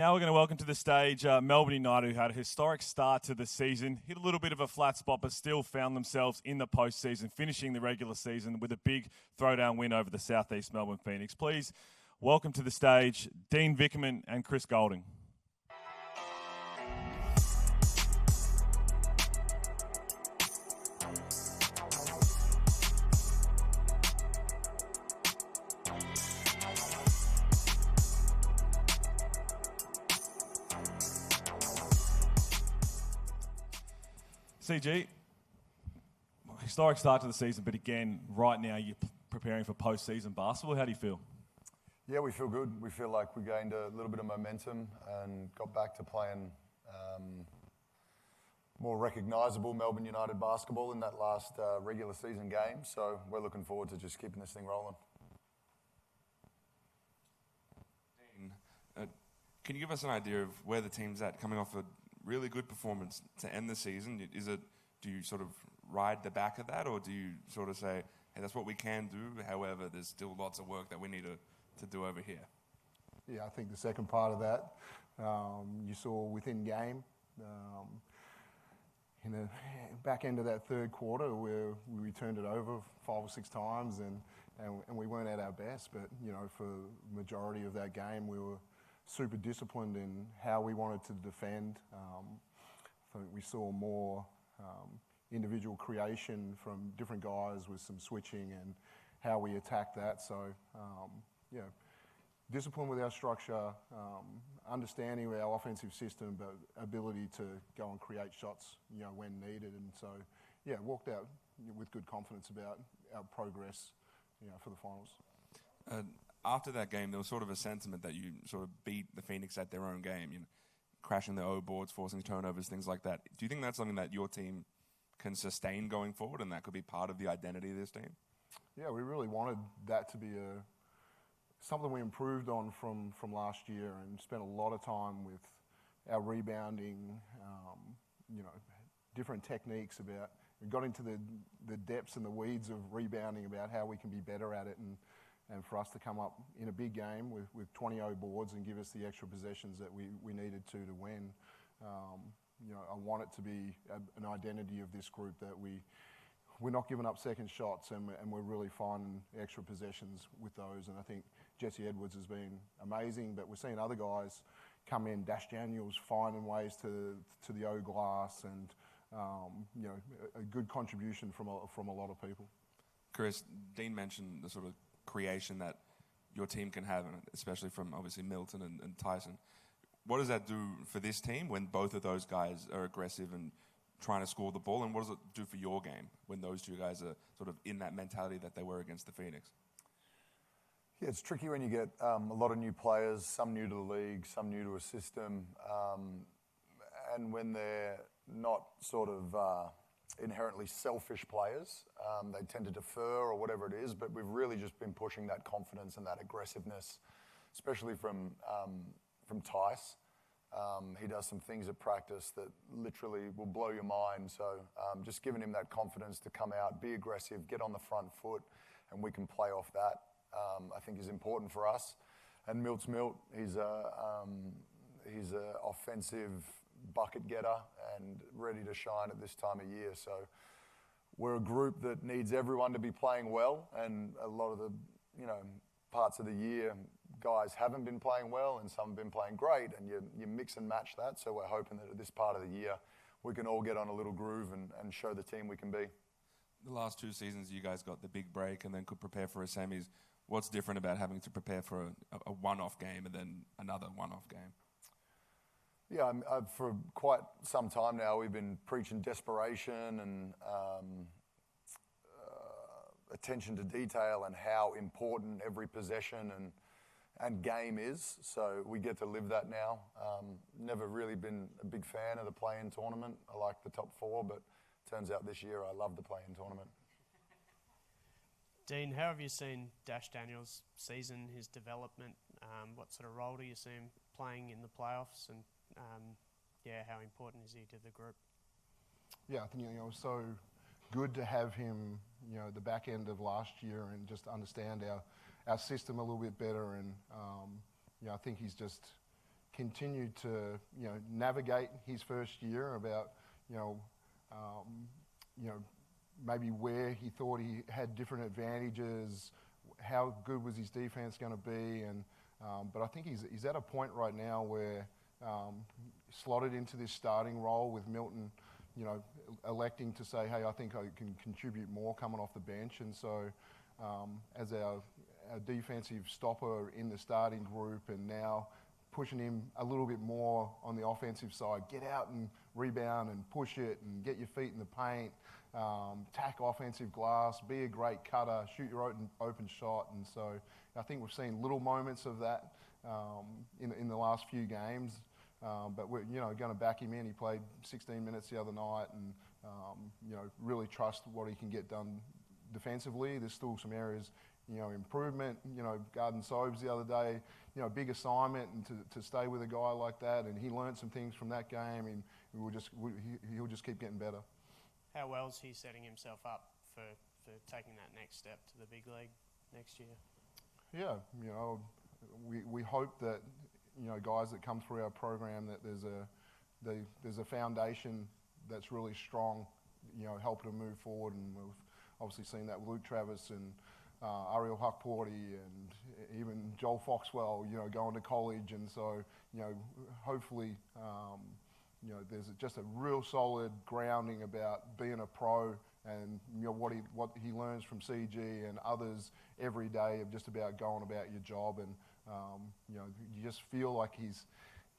Now we're going to welcome to the stage Melbourne United, who had a historic start to the season, hit a little bit of a flat spot, but still found themselves in the postseason, finishing the regular season with a big throwdown win over the Southeast Melbourne Phoenix. Please welcome to the stage Dean Vickerman and Chris Goulding. CG, historic start to the season, but again, right now you're preparing for postseason basketball. How do you feel? Yeah, we feel good. We feel like we gained a little bit of momentum and got back to playing more recognisable Melbourne United basketball in that last regular season game. So we're looking forward to just keeping this thing rolling. Dean, can you give us an idea of where the team's at coming off a really good performance to end the season? Do you sort of ride the back of that, or do you sort of say, hey, that's what we can do, however, there's still lots of work that we need to do over here? Yeah, I think the second part of that, you saw within game, in the back end of that third quarter where we returned it over 5 or 6 times and we weren't at our best, but for the majority of that game we were super disciplined in how we wanted to defend. I think we saw more individual creation from different guys with some switching and how we attacked that. So, discipline with our structure, understanding of our offensive system, but ability to go and create shots, when needed. And so, walked out with good confidence about our progress, for the finals. After that game, there was sort of a sentiment that you sort of beat the Phoenix at their own game, crashing their O boards, forcing turnovers, things like that. Do you think that's something that your team can sustain going forward, and that could be part of the identity of this team? Yeah, we really wanted that to be something we improved on from last year, and spent a lot of time with our rebounding, different techniques about. We got into the depths and the weeds of rebounding about how we can be better at it, and for us to come up in a big game with 20 O boards and give us the extra possessions that we needed to win. I want it to be an identity of this group that we're not giving up second shots, and we're really finding extra possessions with those. And I think Jesse Edwards has been amazing, but we're seeing other guys come in, Dash Daniels finding ways to the O glass, and a good contribution from a lot of people. Chris, Dean mentioned the sort of creation that your team can have, especially from obviously Milton and Tyson. What does that do for this team when both of those guys are aggressive and trying to score the ball, and what does it do for your game when those two guys are sort of in that mentality that they were against the Phoenix? Yeah, it's tricky when you get a lot of new players, some new to the league, some new to a system, and when they're not sort of inherently selfish players. They tend to defer or whatever it is, but we've really just been pushing that confidence and that aggressiveness, especially from Tice. He does some things at practice that literally will blow your mind. So just giving him that confidence to come out, be aggressive, get on the front foot, and we can play off that, I think is important for us. And Milt's Milt. He's a offensive bucket getter and ready to shine at this time of year. So we're a group that needs everyone to be playing well, and a lot of the parts of the year guys haven't been playing well and some have been playing great, and you mix and match that. So we're hoping that at this part of the year we can all get on a little groove and show the team we can be. The last 2 seasons you guys got the big break and then could prepare for a semis. What's different about having to prepare for a one-off game and then another one-off game? Yeah, for quite some time now we've been preaching desperation and attention to detail and how important every possession and game is. So we get to live that now. Never really been a big fan of the play-in tournament. I like the top 4, but turns out this year I love the play-in tournament. Dean, how have you seen Dash Daniels' season, his development? What sort of role do you see him playing in the playoffs? And how important is he to the group? Yeah, I think it was so good to have him, the back end of last year, and just understand our system a little bit better. And I think he's just continued to navigate his first year about maybe where he thought he had different advantages, how good was his defense going to be, and but I think he's at a point right now where slotted into this starting role with Milton, electing to say, hey, I think I can contribute more coming off the bench, and so as our defensive stopper in the starting group, and now pushing him a little bit more on the offensive side, get out and rebound and push it and get your feet in the paint, tack offensive glass, be a great cutter, shoot your open shot. And so I think we've seen little moments of that in the last few games, but we're going to back him in. He played 16 minutes the other night, and really trust what he can get done defensively. There's still some areas improvement. Garden Sobes the other day, big assignment, and to stay with a guy like that, and he learned some things from that game, and he'll just keep getting better. How well is he setting himself up for taking that next step to the big league next year? Yeah, we hope that guys that come through our program, that there's a foundation that's really strong, helping to move forward, and we've obviously seen that with Luke Travis and Ariel Huckporty and even Joel Foxwell, going to college. And so, hopefully, there's just a real solid grounding about being a pro, and what he learns from CG and others every day of just about going about your job. And you just feel like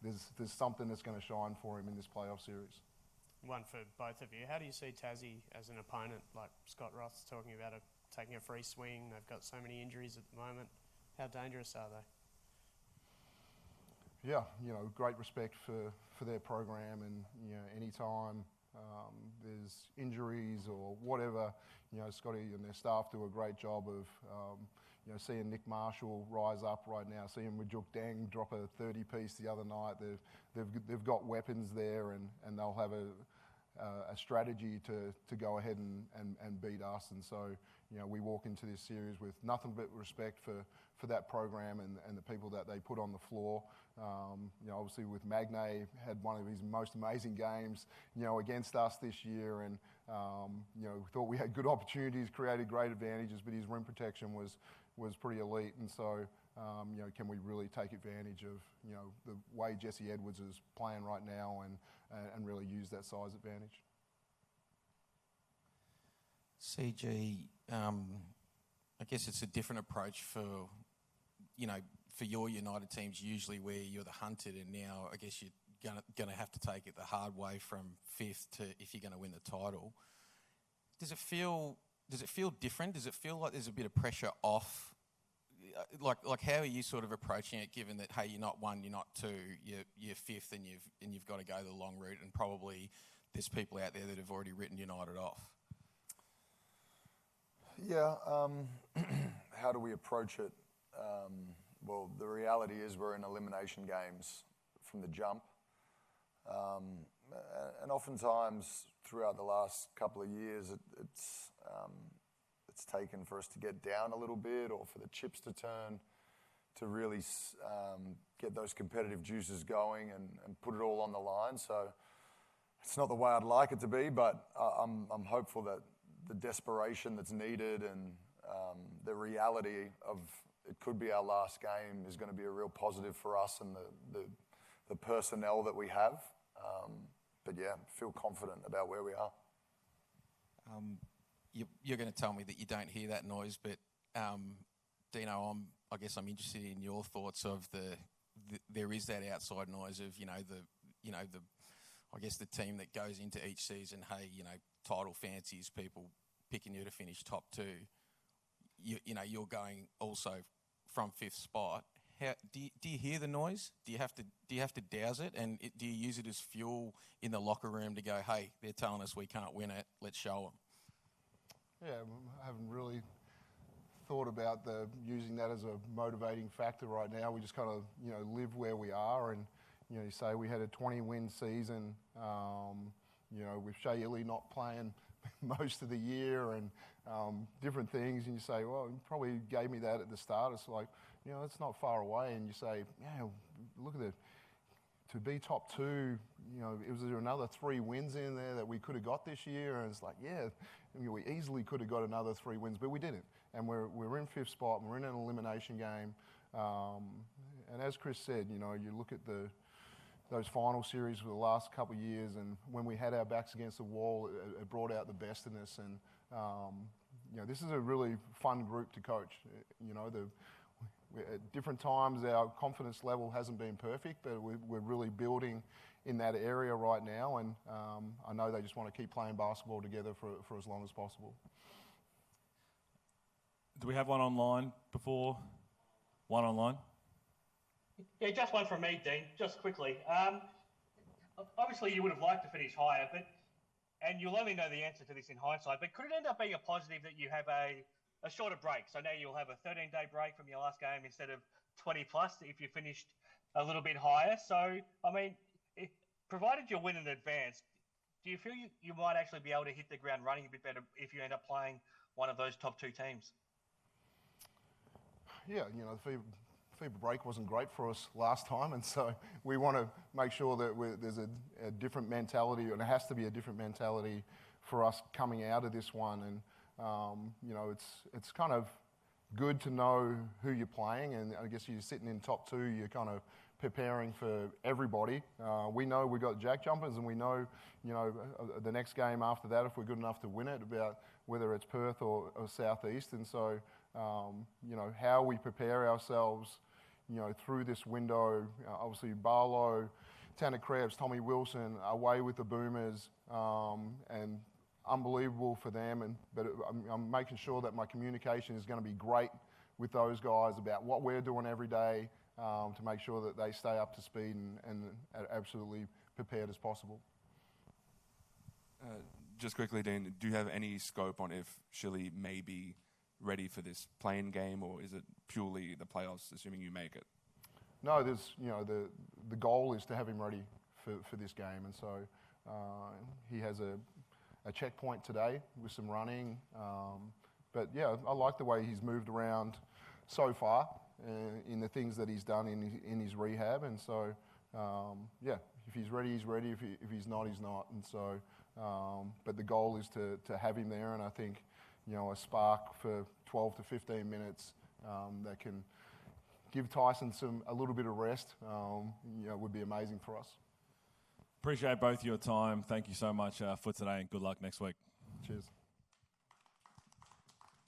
there's something that's going to shine for him in this playoff series. One for both of you. How do you see Tassie as an opponent? Like Scott Roth's talking about taking a free swing. They've got so many injuries at the moment. How dangerous are they? Yeah, great respect for their program, and anytime there's injuries or whatever, Scotty and their staff do a great job of seeing Nick Marshall rise up right now, seeing Majuk Deng drop a 30-piece the other night. They've got weapons there, and they'll have a strategy to go ahead and beat us. And so we walk into this series with nothing but respect for that program and the people that they put on the floor. Obviously with Magne, had one of his most amazing games against us this year, and thought we had good opportunities, created great advantages, but his rim protection was pretty elite. And so can we really take advantage of the way Jesse Edwards is playing right now, and really use that size advantage? CG, I guess it's a different approach for your United teams usually, where you're the hunted, and now I guess you're going to have to take it the hard way from fifth to if you're going to win the title. Does it feel different? Does it feel like there's a bit of pressure off? Like how are you sort of approaching it, given that, hey, you're not one, you're not two, you're fifth, and you've got to go the long route, and probably there's people out there that have already written United off? Yeah, how do we approach it? Well, the reality is we're in elimination games from the jump. And oftentimes throughout the last couple of years, it's taken for us to get down a little bit, or for the chips to turn, to really get those competitive juices going and put it all on the line. So it's not the way I'd like it to be, but I'm hopeful that the desperation that's needed, and the reality of it could be our last game, is going to be a real positive for us and the personnel that we have. But yeah, feel confident about where we are. You're going to tell me that you don't hear that noise, but Dino, I guess I'm interested in your thoughts of there is that outside noise of I guess the team that goes into each season, hey, title fancies, people picking you to finish top two. You're going also from fifth spot. How do you hear the noise? Do you have to douse it, and do you use it as fuel in the locker room to go, hey, they're telling us we can't win it, let's show them? Yeah, I haven't really thought about using that as a motivating factor right now. We just kind of live where we are, and you say we had a 20-win season. With Shea Ili not playing most of the year, and different things, and you say, well, you probably gave me that at the start. It's like, it's not far away, and you say, yeah, look at to be top 2, was there another 3 wins in there that we could have got this year? And it's like, yeah, we easily could have got another 3 wins, but we didn't. And we're in 5th spot, and we're in an elimination game. And as Chris said, you look at those final series for the last couple of years, and when we had our backs against the wall, it brought out the best in us. And this is a really fun group to coach. At different times, our confidence level hasn't been perfect, but we're really building in that area right now. And I know they just want to keep playing basketball together for as long as possible. Do we have one online before? One online? Yeah, just one from me, Dean. Just quickly. Obviously, you would have liked to finish higher, and you'll only know the answer to this in hindsight, but could it end up being a positive that you have a shorter break? So now you'll have a 13-day break from your last game instead of 20 plus if you finished a little bit higher. So, I mean, provided you win in advance, do you feel you might actually be able to hit the ground running a bit better if you end up playing one of those top 2 teams? Yeah, the FIBA break wasn't great for us last time, and so we want to make sure that there's a different mentality, and it has to be a different mentality for us coming out of this one. And it's kind of good to know who you're playing, and I guess you're sitting in top 2, you're kind of preparing for everybody. We know we've got jack jumpers, and we know, the next game after that, if we're good enough to win it, about whether it's Perth or Southeast. And so, how we prepare ourselves, through this window, obviously Barlow, Tanner Krebs, Tommy Wilson, away with the Boomers, and unbelievable for them. But I'm making sure that my communication is going to be great with those guys about what we're doing every day, to make sure that they stay up to speed and absolutely prepared as possible. Just quickly, Dean, do you have any scope on if Shilly may be ready for this playing game, or is it purely the playoffs, assuming you make it? No, there's the goal is to have him ready for this game, and so he has a checkpoint today with some running. But yeah, I like the way he's moved around so far in the things that he's done in his rehab, and so yeah, if he's ready, he's ready. If he's not, he's not. And so, but the goal is to have him there, and I think a spark for 12 to 15 minutes that can give Tyson a little bit of rest, would be amazing for us. Appreciate both your time. Thank you so much for today, and good luck next week. Cheers.